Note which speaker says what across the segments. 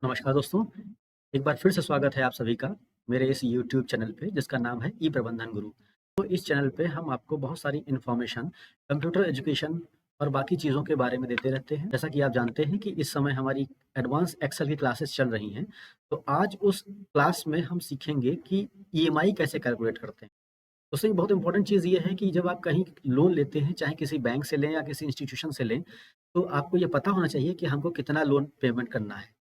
Speaker 1: नमस्कार दोस्तों, एक बार फिर से स्वागत है आप सभी का मेरे इस यूट्यूब चैनल पे जिसका नाम है ई प्रबंधन गुरु। तो इस चैनल पे हम आपको बहुत सारी इन्फॉर्मेशन, कंप्यूटर एजुकेशन और बाकी चीज़ों के बारे में देते रहते हैं। जैसा कि आप जानते हैं कि इस समय हमारी एडवांस एक्सेल की क्लासेस चल रही हैं, तो आज उस क्लास में हम सीखेंगे कि ईएमआई कैसे कैलकुलेट करते हैं। उससे बहुत इंपॉर्टेंट चीज़ ये है कि जब आप कहीं लोन लेते हैं, चाहे किसी बैंक से लें या किसी इंस्टीट्यूशन से लें, तो आपको ये पता होना चाहिए कि हमको कितना लोन पेमेंट करना है।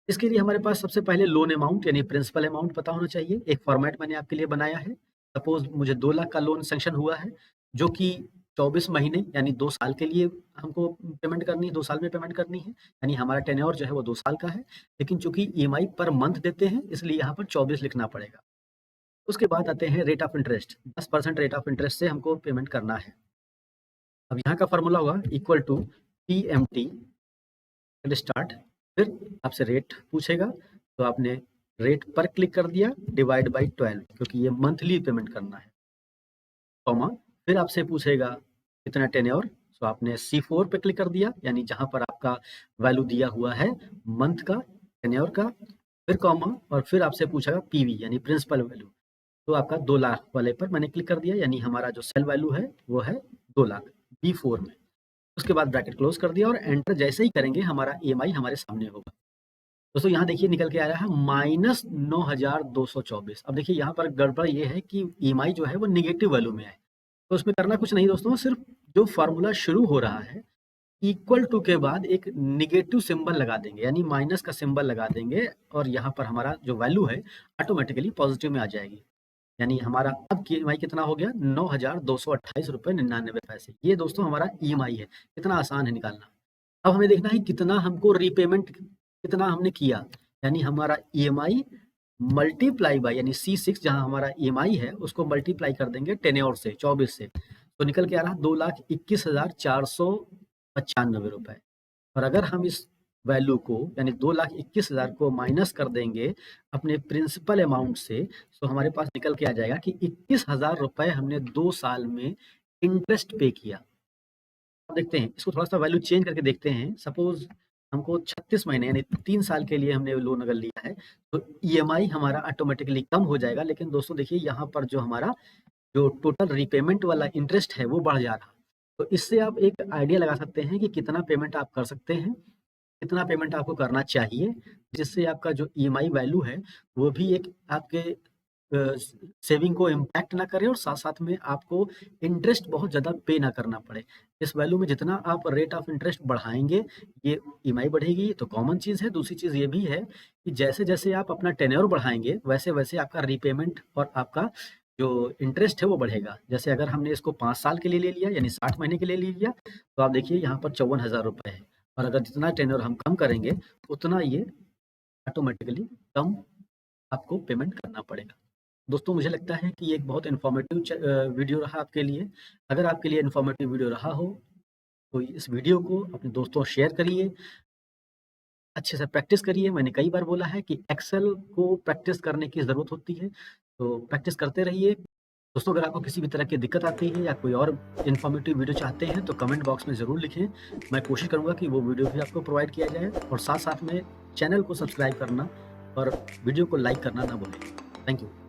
Speaker 1: इसके लिए हमारे पास सबसे पहले लोन अमाउंट यानी प्रिंसिपल अमाउंट पता होना चाहिए। एक फॉर्मेट मैंने आपके लिए बनाया है। सपोज़ मुझे 2 लाख का लोन सैंक्शन हुआ है, जो कि 24 महीने यानी 2 साल के लिए हमको पेमेंट करनी है, 2 साल में पेमेंट करनी है। यानी हमारा टेन्योर जो है वो 2 साल का है। लेकिन चूँकि ईएमआई पर मंथ देते हैं, इसलिए यहाँ पर 24 लिखना पड़ेगा। उसके बाद आते हैं rate of interest. 10% rate of interest से हमको पेमेंट करना है। अब यहाँ का फ़ॉर्मूला होगा equal to PMT and start. फिर आपसे रेट पूछेगा, तो आपने रेट पर क्लिक कर दिया, डिवाइड बाय 12 क्योंकि ये मंथली पेमेंट करना है, कॉमा। फिर आपसे पूछेगा कितना टेन्योर, तो आपने C4 पे क्लिक कर दिया, यानी जहाँ पर आपका वैल्यू दिया हुआ है मंथ का, टेन्योर का, फिर कॉमा, और फिर आपसे पूछेगा पीवी यानी प्रिंसिपल वैल्यू। तो आपका 2 लाख वाले पर मैंने क्लिक कर दिया, यानी हमारा जो सेल वैल्यू है वो है 2 लाख B4 में। उसके बाद ब्रैकेट क्लोज कर दिया और एंटर जैसे ही करेंगे हमारा ईएमआई हमारे सामने होगा। दोस्तों यहाँ देखिए निकल के आ रहा है -9,224। अब देखिए यहाँ पर गड़बड़ ये है कि ईएमआई जो है वो नेगेटिव वैल्यू में है। तो उसमें करना कुछ नहीं दोस्तों, सिर्फ जो फॉर्मूला शुरू हो रहा है इक्वल टू के बाद एक नेगेटिव सिंबल लगा देंगे, यानी माइनस का सिंबल लगा देंगे, और यहाँ पर हमारा जो वैल्यू है ऑटोमेटिकली पॉजिटिव में आ जाएगी। यानी हमारा अब की ईएमआई कितना हो गया, 9,228 रुपये 99 पैसे। ये दोस्तों हमारा ईएमआई है। कितना आसान है निकालना। अब हमें देखना है कितना हमको रीपेमेंट कितना हमने किया, यानी हमारा ईएमआई मल्टीप्लाई बाय यानी C6 जहाँ हमारा ईएमआई है उसको मल्टीप्लाई कर देंगे टेन्योर से 24 से, तो निकल के आ रहा 2,21,495 रुपए। और अगर हम इस वैल्यू को यानी 2,21,000 को माइनस कर देंगे अपने प्रिंसिपल अमाउंट से, तो हमारे पास निकल के आ जाएगा कि 21,000 रुपए हमने 2 साल में इंटरेस्ट पे किया। अब देखते हैं, इसको थोड़ा-सा वैल्यू चेंज करके देखते हैं। सपोज़ हमको 36 महीने यानी 3 साल के लिए हमने लोन अगर लिया है, तो ईएमआई हमारा ऑटोमेटिकली कम हो जाएगा। लेकिन दोस्तों देखिए यहाँ पर जो हमारा जो टोटल रीपेमेंट वाला इंटरेस्ट है वो बढ़ जा रहा। तो इससे आप एक आइडिया लगा सकते हैं कि कितना पेमेंट आप कर सकते हैं, कितना पेमेंट आपको करना चाहिए, जिससे आपका जो ईएमआई वैल्यू है वो भी एक आपके सेविंग को इम्पैक्ट ना करे और साथ-साथ में आपको इंटरेस्ट बहुत ज़्यादा पे ना करना पड़े। इस वैल्यू में जितना आप रेट ऑफ इंटरेस्ट बढ़ाएँगे, ये ईएमआई बढ़ेगी, ये तो कॉमन चीज़ है। दूसरी चीज़ ये भी है कि जैसे-जैसे आप अपना टेन्योर बढ़ाएँगे, वैसे-वैसे आपका रीपेमेंट और आपका जो इंटरेस्ट है वो बढ़ेगा। जैसे अगर हमने इसको 5 साल के लिए ले लिया यानी 60 महीने के लिए ले लिया, तो आप देखिए यहाँ पर 54,000 रुपए है, और अगर जितना टेन्योर हम कम करेंगे, उतना ये ऑटोमेटिकली कम आपको पेमेंट करना पड़ेगा। दोस्तों मुझे लगता है कि ये एक बहुत इन्फॉर्मेटिव वीडियो रहा आपके लिए। अगर आपके लिए इन्फॉर्मेटिव वीडियो रहा हो, तो इस वीडियो को अपने दोस्तों से शेयर करिए, अच्छे से प्रैक्टिस करिए। मैंने कई बार बोला है कि एक्सेल को प्रैक्टिस करने की ज़रूरत होती है, तो प्रैक्टिस करते रहिए। दोस्तों अगर आपको किसी भी तरह की दिक्कत आती है या कोई और इन्फॉर्मेटिव वीडियो चाहते हैं, तो कमेंट बॉक्स में ज़रूर लिखें। मैं कोशिश करूँगा कि वो वीडियो भी आपको प्रोवाइड किया जाए, और साथ-साथ में चैनल को सब्सक्राइब करना और वीडियो को लाइक करना ना भूलें। Thank you.